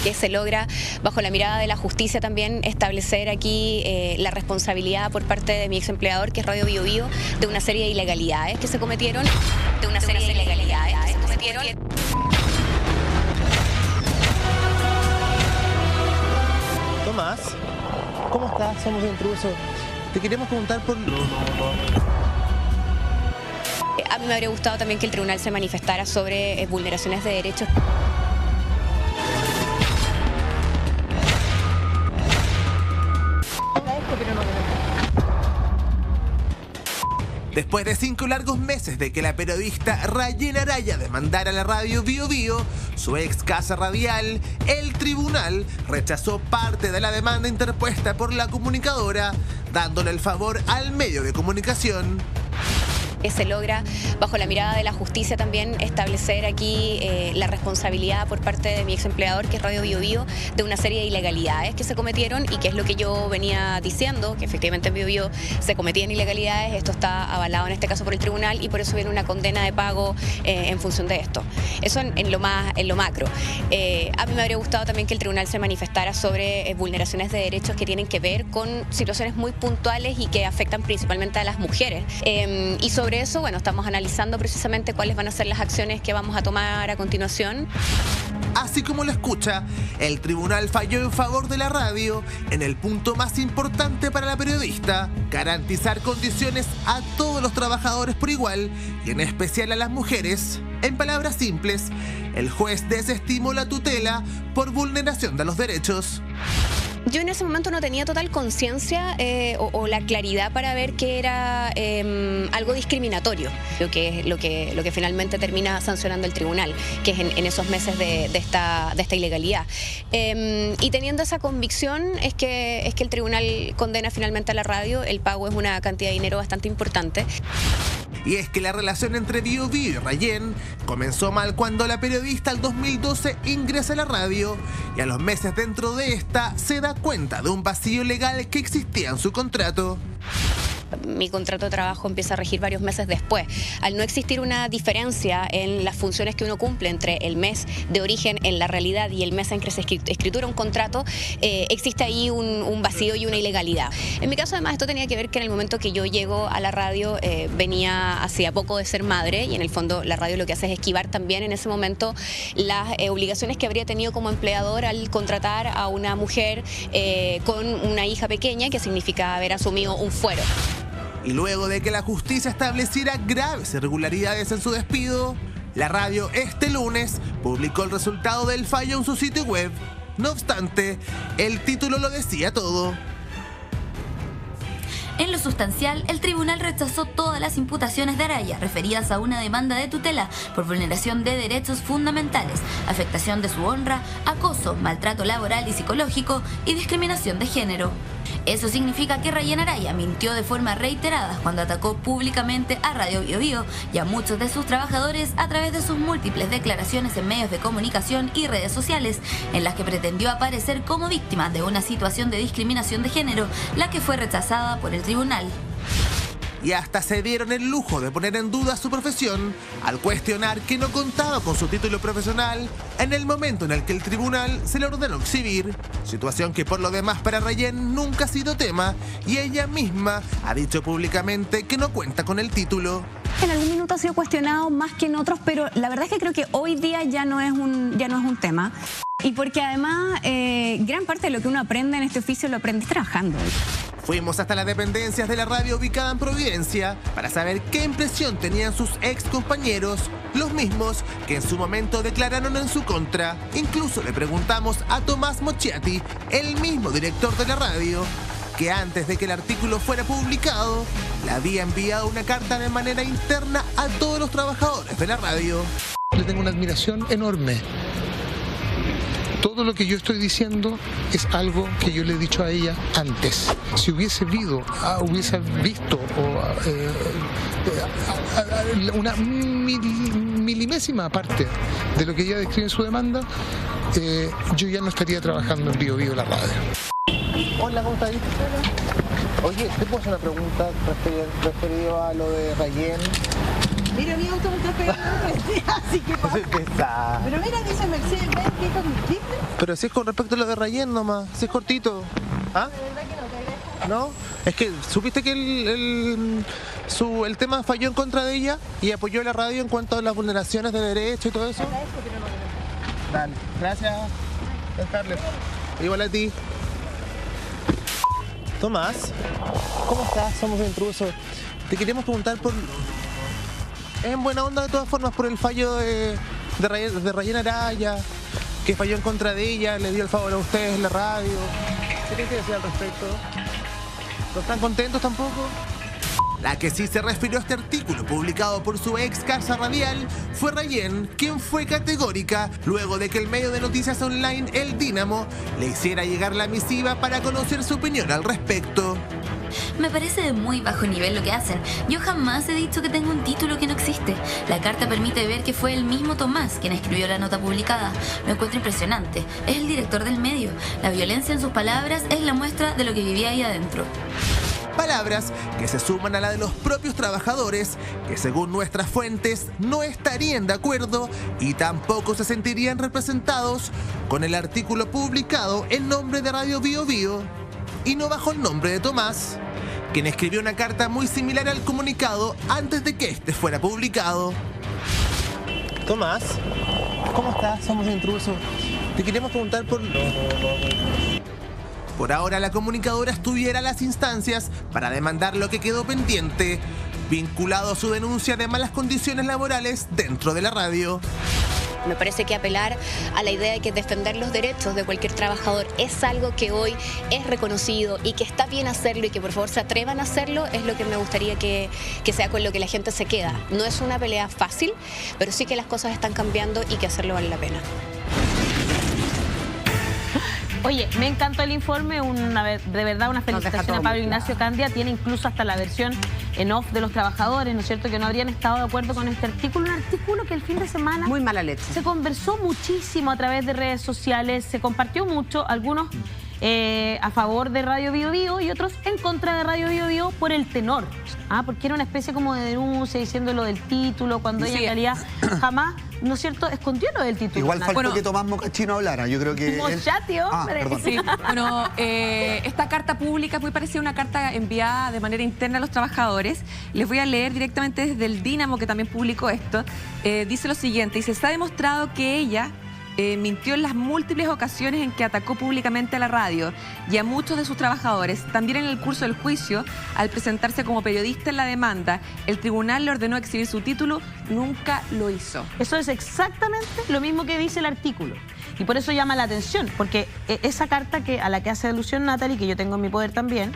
que se logra, bajo la mirada de la justicia, también establecer aquí la responsabilidad por parte de mi ex empleador, que es Radio Bio Bio, de una serie de ilegalidades que se cometieron. Tomás, ¿cómo estás? Somos intrusos. Te queremos preguntar por... A mí me habría gustado también que el tribunal se manifestara sobre vulneraciones de derechos. Después de 5 largos meses de que la periodista Rayen Araya demandara a la radio Bio Bio, su ex casa radial, el tribunal rechazó parte de la demanda interpuesta por la comunicadora, dándole el favor al medio de comunicación. Se logra, bajo la mirada de la justicia, también establecer aquí la responsabilidad por parte de mi ex empleador, que es Radio Bio Bio, de una serie de ilegalidades que se cometieron, y que es lo que yo venía diciendo, que efectivamente en Bio Bio se cometían ilegalidades. Esto está avalado en este caso por el tribunal, y por eso viene una condena de pago en función de esto. Eso en lo macro. A mí me habría gustado también que el tribunal se manifestara sobre vulneraciones de derechos que tienen que ver con situaciones muy puntuales y que afectan principalmente a las mujeres. Y sobre eso, bueno, estamos analizando precisamente cuáles van a ser las acciones que vamos a tomar a continuación. Así como lo escucha, el tribunal falló en favor de la radio en el punto más importante para la periodista: garantizar condiciones a todos los trabajadores por igual, y en especial a las mujeres. En palabras simples, el juez desestimó la tutela por vulneración de los derechos. Yo en ese momento no tenía total conciencia o la claridad para ver que era algo discriminatorio, lo que finalmente termina sancionando el tribunal, que es en esos meses de esta ilegalidad. Y teniendo esa convicción es que el tribunal condena finalmente a la radio. El pago es una cantidad de dinero bastante importante. Y es que la relación entre Bio Bio y Rayen comenzó mal cuando la periodista al 2012 ingresa a la radio, y a los meses dentro de esta se da cuenta de un vacío legal que existía en su contrato. Mi contrato de trabajo empieza a regir varios meses después. Al no existir una diferencia en las funciones que uno cumple entre el mes de origen en la realidad y el mes en que se escritura un contrato, existe ahí un vacío y una ilegalidad. En mi caso, además, esto tenía que ver que en el momento que yo llego a la radio venía hacía poco de ser madre, y en el fondo la radio lo que hace es esquivar también en ese momento las obligaciones que habría tenido como empleador al contratar a una mujer con una hija pequeña, que significa haber asumido un fuero. Y luego de que la justicia estableciera graves irregularidades en su despido, la radio este lunes publicó el resultado del fallo en su sitio web. No obstante, el título lo decía todo. En lo sustancial, el tribunal rechazó todas las imputaciones de Araya referidas a una demanda de tutela por vulneración de derechos fundamentales, afectación de su honra, acoso, maltrato laboral y psicológico y discriminación de género. Eso significa que Rayen Araya mintió de forma reiterada cuando atacó públicamente a Radio Bio Bio y a muchos de sus trabajadores a través de sus múltiples declaraciones en medios de comunicación y redes sociales, en las que pretendió aparecer como víctima de una situación de discriminación de género, la que fue rechazada por el tribunal. Y hasta se dieron el lujo de poner en duda su profesión al cuestionar que no contaba con su título profesional en el momento en el que el tribunal se le ordenó exhibir, situación que por lo demás para Rayen nunca ha sido tema, y ella misma ha dicho públicamente que no cuenta con el título. En algún minuto ha sido cuestionado más que en otros, pero la verdad es que creo que hoy día ya no es un tema. Y porque además gran parte de lo que uno aprende en este oficio lo aprendes trabajando. Fuimos hasta las dependencias de la radio ubicada en Providencia para saber qué impresión tenían sus ex compañeros, los mismos que en su momento declararon en su contra. Incluso le preguntamos a Tomás Mochiati, el mismo director de la radio, que antes de que el artículo fuera publicado, le había enviado una carta de manera interna a todos los trabajadores de la radio. Le tengo una admiración enorme. Todo lo que yo estoy diciendo es algo que yo le he dicho a ella antes. Si hubiese visto una milimésima parte de lo que ella describe en su demanda, yo ya no estaría trabajando en Bio Bio la radio. Hola, ¿cómo estás? Oye, ¿te puedo hacer una pregunta referido a lo de Rayen? Mira, mi auto me está pegando, así que pasa. Pero mira, dice Mercedes-Benz que es combustible. Pero si es con respecto a lo de Rayén nomás, si es cortito. ¿Ah? De verdad que no te agradezco. ¿No? Es que, ¿supiste que el tema falló en contra de ella y apoyó a la radio en cuanto a las vulneraciones de derechos y todo eso? Agradezco, pero no te agradezco. Dale, gracias. Scarlett. Igual a ti. Tomás, ¿cómo estás? Somos de Intruso. Te queríamos preguntar por... En buena onda de todas formas por el fallo de Rayén Araya, que falló en contra de ella, le dio el favor a ustedes en la radio. ¿Qué tienes que decir al respecto? ¿No están contentos tampoco? La que sí se refirió a este artículo publicado por su ex casa radial fue Rayén, quien fue categórica luego de que el medio de noticias online El Dínamo le hiciera llegar la misiva para conocer su opinión al respecto. Me parece de muy bajo nivel lo que hacen. Yo jamás he dicho que tengo un título que no existe. La carta permite ver que fue el mismo Tomás quien escribió la nota publicada. Lo encuentro impresionante. Es el director del medio. La violencia en sus palabras es la muestra de lo que vivía ahí adentro. Palabras que se suman a la de los propios trabajadores, que según nuestras fuentes no estarían de acuerdo y tampoco se sentirían representados con el artículo publicado en nombre de Radio Bío Bío y no bajo el nombre de Tomás, quien escribió una carta muy similar al comunicado antes de que este fuera publicado. Tomás, ¿cómo estás? Somos de Intruso. Te queríamos preguntar por... Por ahora la comunicadora estuviera a las instancias para demandar lo que quedó pendiente, vinculado a su denuncia de malas condiciones laborales dentro de la radio. Me parece que apelar a la idea de que defender los derechos de cualquier trabajador es algo que hoy es reconocido y que está bien hacerlo y que por favor se atrevan a hacerlo es lo que me gustaría que sea con lo que la gente se queda. No es una pelea fácil, pero sí que las cosas están cambiando y que hacerlo vale la pena. Oye, me encantó el informe, de verdad una felicitación a Pablo Ignacio Candia. Tiene incluso hasta la versión en off de los trabajadores, ¿no es cierto?, que no habrían estado de acuerdo con este artículo. Un artículo que el fin de semana... Muy mala leche. Se conversó muchísimo a través de redes sociales, se compartió mucho, algunos a favor de Radio Bío Bío y otros en contra de Radio Bío Bío por el tenor. Porque era una especie como de denuncia diciendo lo del título, cuando ella en realidad jamás, ¿no es cierto?, escondió lo del título. Igual faltó que Tomás Mocachino hablara, yo creo que... Mochati, hombre. Perdón. Sí, bueno, esta carta pública muy parecida a una carta enviada de manera interna a los trabajadores. Les voy a leer directamente desde el Dínamo, que también publicó esto. Dice lo siguiente, dice, se ha demostrado que ella... mintió en las múltiples ocasiones en que atacó públicamente a la radio y a muchos de sus trabajadores. También en el curso del juicio, al presentarse como periodista en la demanda, el tribunal le ordenó exhibir su título, nunca lo hizo. Eso es exactamente lo mismo que dice el artículo. Y por eso llama la atención, porque esa carta a la que hace alusión Natalie, que yo tengo en mi poder también,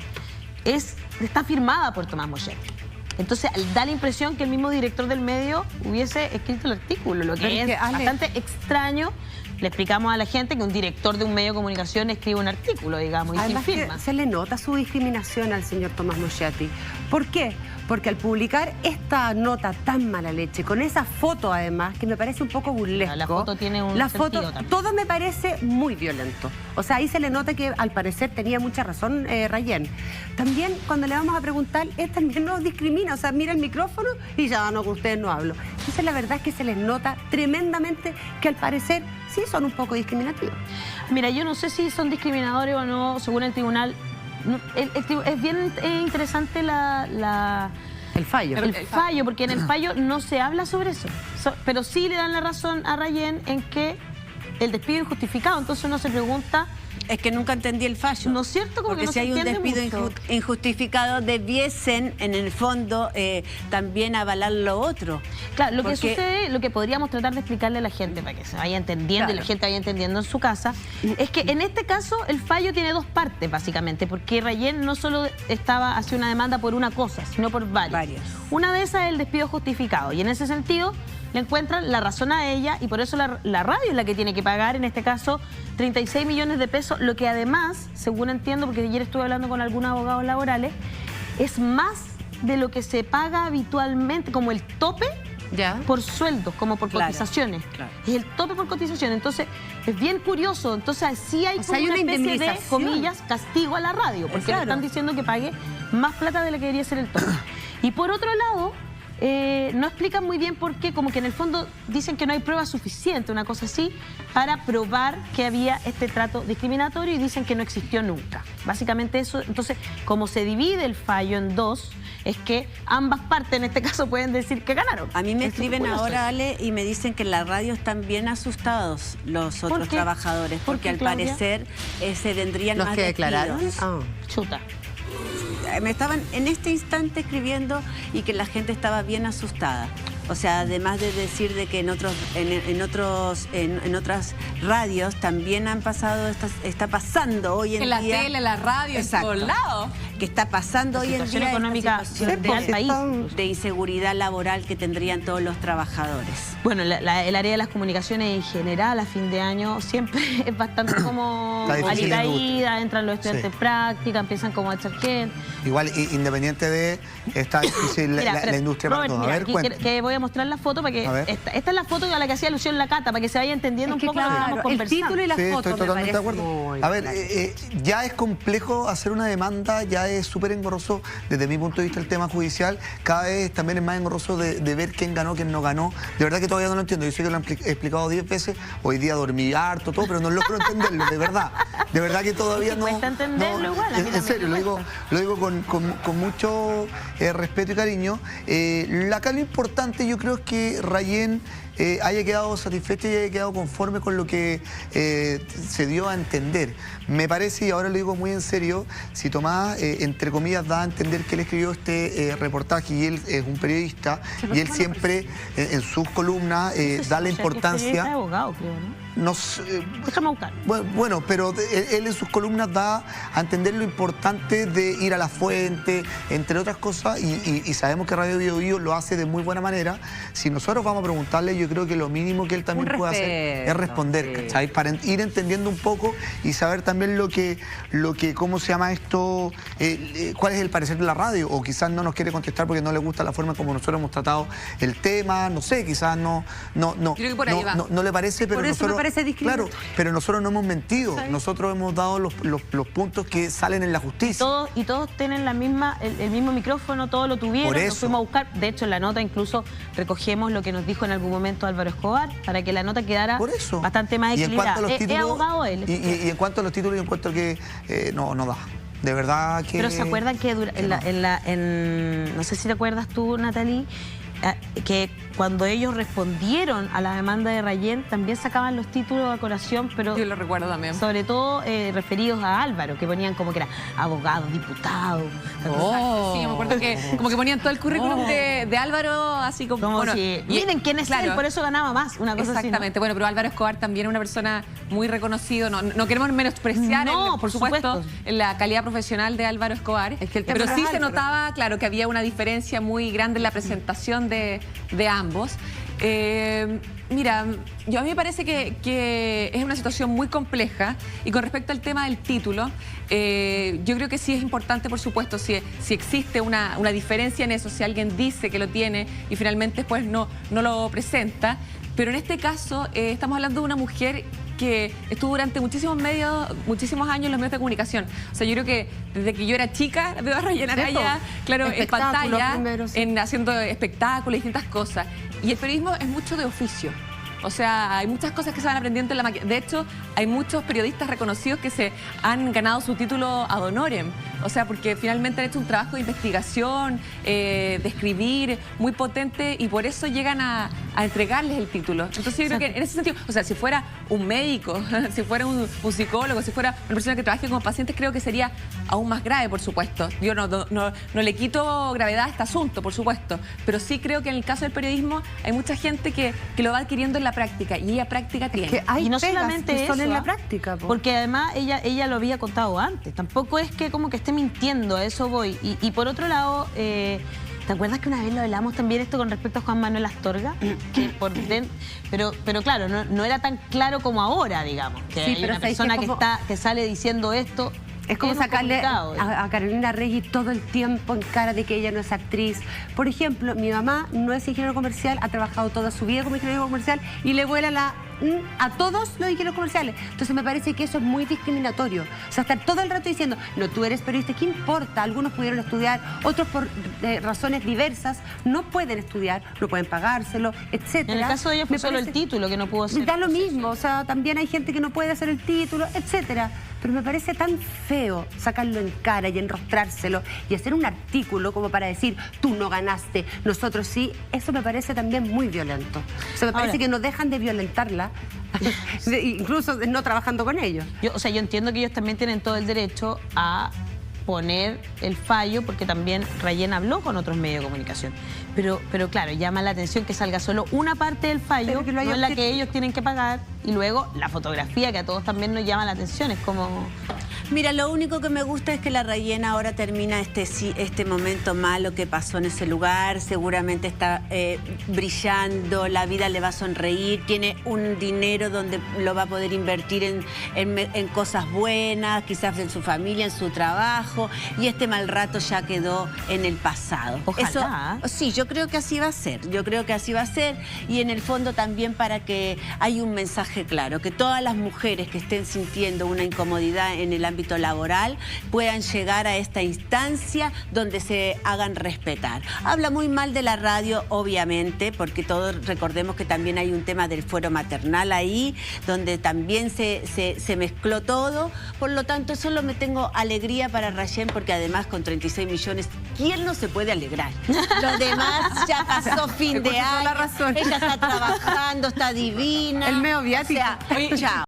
está firmada por Tomás Mochetti. Entonces da la impresión que el mismo director del medio hubiese escrito el artículo, lo que es bastante extraño. Le explicamos a la gente que un director de un medio de comunicación escribe un artículo, digamos, y además sin firma. Que se le nota su discriminación al señor Tomás Mochetti. ¿Por qué? Porque al publicar esta nota tan mala leche, con esa foto además, que me parece un poco burlesco. La foto tiene un sentido también. Todo me parece muy violento. O sea, ahí se le nota que al parecer tenía mucha razón Rayén. También cuando le vamos a preguntar, él también nos discrimina. O sea, mira el micrófono y ya no, con ustedes no hablo. Entonces la verdad es que se les nota tremendamente que al parecer sí son un poco discriminativos. Mira, yo no sé si son discriminadores o no, según el tribunal. Es bien interesante el fallo. El fallo, porque en el fallo no se habla sobre eso. Pero sí le dan la razón a Rayén en que el despido es injustificado. Entonces uno se pregunta... Es que nunca entendí el fallo. ¿No es cierto? Porque no si hay un despido injustificado, debiesen, en el fondo, también avalar lo otro. Claro, lo que sucede, lo que podríamos tratar de explicarle a la gente para que se vaya entendiendo y la gente vaya entendiendo en su casa, es que en este caso el fallo tiene dos partes, básicamente, porque Rayén no solo hacía una demanda por una cosa, sino por varias. Una de esas es el despido justificado, y en ese sentido le encuentran la razón a ella y por eso la radio es la que tiene que pagar, en este caso, 36 millones de pesos, lo que además, según entiendo, porque ayer estuve hablando con algunos abogados laborales, es más de lo que se paga habitualmente, como el tope por sueldos, como por cotizaciones. Es el tope por cotización, entonces es bien curioso. Entonces sí hay como una especie de, comillas, castigo a la radio, porque le están diciendo que pague más plata de la que debería ser el tope. Y por otro lado, no explican muy bien por qué, como que en el fondo dicen que no hay prueba suficiente, una cosa así, para probar que había este trato discriminatorio y dicen que no existió nunca. Básicamente eso. Entonces, como se divide el fallo en dos, es que ambas partes en este caso pueden decir que ganaron. A mí me escriben ahora, Ale, y me dicen que en la radio están bien asustados los otros trabajadores, porque al parecer se vendrían ¿Los más que declararon? Chuta. Me estaban en este instante escribiendo y que la gente estaba bien asustada. O sea, además de decir de que en otras radios también han pasado, está pasando hoy en día. En la tele, en la radio, en todos lados. Que está pasando hoy en día económica del país. De inseguridad laboral que tendrían todos los trabajadores. Bueno, el área de las comunicaciones en general a fin de año siempre es bastante como alicaída, entran los estudiantes en práctica, empiezan como a echar gente. Igual, independiente de esta difícil la industria para todos. A ver, que voy a mostrar la foto para que... Esta es la foto a la que hacía alusión la Cata, para que se vaya entendiendo un poco lo que estamos conversando. El título y la foto estoy totalmente de acuerdo. A ver, ya es complejo hacer una demanda, ya es súper engorroso desde mi punto de vista el tema judicial. Cada vez también es más engorroso de ver quién ganó, quién no ganó. De verdad que todavía no lo entiendo. Yo sé que lo han explicado 10 veces. Hoy día dormí harto, todo, pero no logro entenderlo, de verdad. De verdad que todavía no... Cuesta entenderlo igual. En serio, lo digo con mucho respeto y cariño. Acá lo importante yo creo es que Rayén haya quedado satisfecha y haya quedado conforme con lo que se dio a entender. Me parece, y ahora lo digo muy en serio, si Tomás, entre comillas, da a entender que él escribió este reportaje y él es un periodista y él siempre en sus columnas da la importancia... Es abogado, creo, ¿no? Déjame buscar. Bueno, pero él en sus columnas da a entender lo importante de ir a la fuente, entre otras cosas, y sabemos que Radio Bio Bio lo hace de muy buena manera. Si nosotros vamos a preguntarle, yo creo que lo mínimo que él también puede hacer es responder, ¿cachai? Para ir entendiendo un poco y saber también lo que ¿cómo se llama esto? ¿Cuál es el parecer de la radio? O quizás no nos quiere contestar porque no le gusta la forma como nosotros hemos tratado el tema, no sé, quizás no le parece, pero nosotros... Claro, pero nosotros no hemos mentido, nosotros hemos dado los puntos que salen en la justicia. Y todos tienen el mismo micrófono, todos lo tuvieron, lo fuimos a buscar. De hecho, en la nota incluso recogemos lo que nos dijo en algún momento Álvaro Escobar, para que la nota quedara bastante más equilibrada. Es abogado él. Y en cuanto a los títulos, yo encuentro que no da. De verdad que... Pero ¿se acuerdan que no sé si te acuerdas tú, Natalie, que cuando ellos respondieron a la demanda de Rayén también sacaban los títulos a colación, pero yo lo recuerdo también, sobre todo referidos a Álvaro, que ponían como que era abogado, diputado. Sí, yo me acuerdo que como que ponían todo el currículum de Álvaro, así como bueno, miren quién es él, por eso ganaba más, una cosa exactamente, así, ¿no? Bueno, pero Álvaro Escobar también es una persona muy reconocido, no queremos menospreciar por supuesto la calidad profesional de Álvaro Escobar, pero sí se notaba, claro, que había una diferencia muy grande en la presentación de ambos. Mira, a mí me parece que es una situación muy compleja, y con respecto al tema del título, yo creo que sí es importante, por supuesto, si existe una diferencia en eso, si alguien dice que lo tiene y finalmente pues no lo presenta, pero en este caso estamos hablando de una mujer que estuvo durante muchísimos años en los medios de comunicación. O sea, yo creo que desde que yo era chica veo a Rayén Araya, claro, en pantalla, haciendo espectáculos y distintas cosas. Y el periodismo es mucho de oficio. O sea, hay muchas cosas que se van aprendiendo en la máquina. De hecho, hay muchos periodistas reconocidos que se han ganado su título ad honorem. O sea, porque finalmente han hecho un trabajo de investigación, de escribir, muy potente, y por eso llegan a entregarles el título. Entonces yo creo que en ese sentido, o sea, si fuera un médico, si fuera un psicólogo, si fuera una persona que trabaje con pacientes, creo que sería aún más grave, por supuesto. Yo no le quito gravedad a este asunto, por supuesto, pero sí creo que en el caso del periodismo hay mucha gente que lo va adquiriendo en la práctica, y ella práctica tiene. Que hay y no solamente eso, en la práctica, porque además ella lo había contado antes. Tampoco es que como que esté mintiendo, a eso voy. Y por otro lado, ¿te acuerdas que una vez lo hablamos también esto con respecto a Juan Manuel Astorga? Pero claro, no era tan claro como ahora, digamos. Que hay una persona que sale diciendo esto. Es como sacarle a Carolina Reyes todo el tiempo en cara de que ella no es actriz. Por ejemplo, mi mamá no es ingeniero comercial, ha trabajado toda su vida como ingeniero comercial y le vuela a todos los ingenieros comerciales. Entonces me parece que eso es muy discriminatorio. O sea, estar todo el rato diciendo, no, tú eres periodista, ¿qué importa? Algunos pudieron estudiar, otros por razones diversas no pueden estudiar, no pueden pagárselo, etcétera. En el caso de ella fue solo el título que no pudo hacer. Da lo mismo, o sea, también hay gente que no puede hacer el título, etcétera. Pero me parece tan feo sacarlo en cara y enrostrárselo y hacer un artículo como para decir, tú no ganaste, nosotros sí. Eso me parece también muy violento. O sea, me parece que no dejan de violentarla, incluso no trabajando con ellos. Yo entiendo que ellos también tienen todo el derecho a poner el fallo, porque también Rayen habló con otros medios de comunicación. Pero claro, llama la atención que salga solo una parte del fallo, no es la que ellos tienen que pagar, y luego la fotografía, que a todos también nos llama la atención, es como... Mira, lo único que me gusta es que la Rayen ahora termina este momento malo que pasó en ese lugar, seguramente está brillando, la vida le va a sonreír, tiene un dinero donde lo va a poder invertir en cosas buenas, quizás en su familia, en su trabajo, y este mal rato ya quedó en el pasado. Ojalá. Eso, sí, yo creo que así va a ser, y en el fondo también para que haya un mensaje claro, que todas las mujeres que estén sintiendo una incomodidad en el ámbito laboral puedan llegar a esta instancia donde se hagan respetar. Habla muy mal de la radio, obviamente, porque todos recordemos que también hay un tema del fuero maternal ahí, donde también se mezcló todo. Por lo tanto, solo me tengo alegría para Rayen, porque además con 36 millones, ¿quién no se puede alegrar? Los demás ya pasó fin de año, ella está trabajando, está divina. El medio viático. O sea, chao.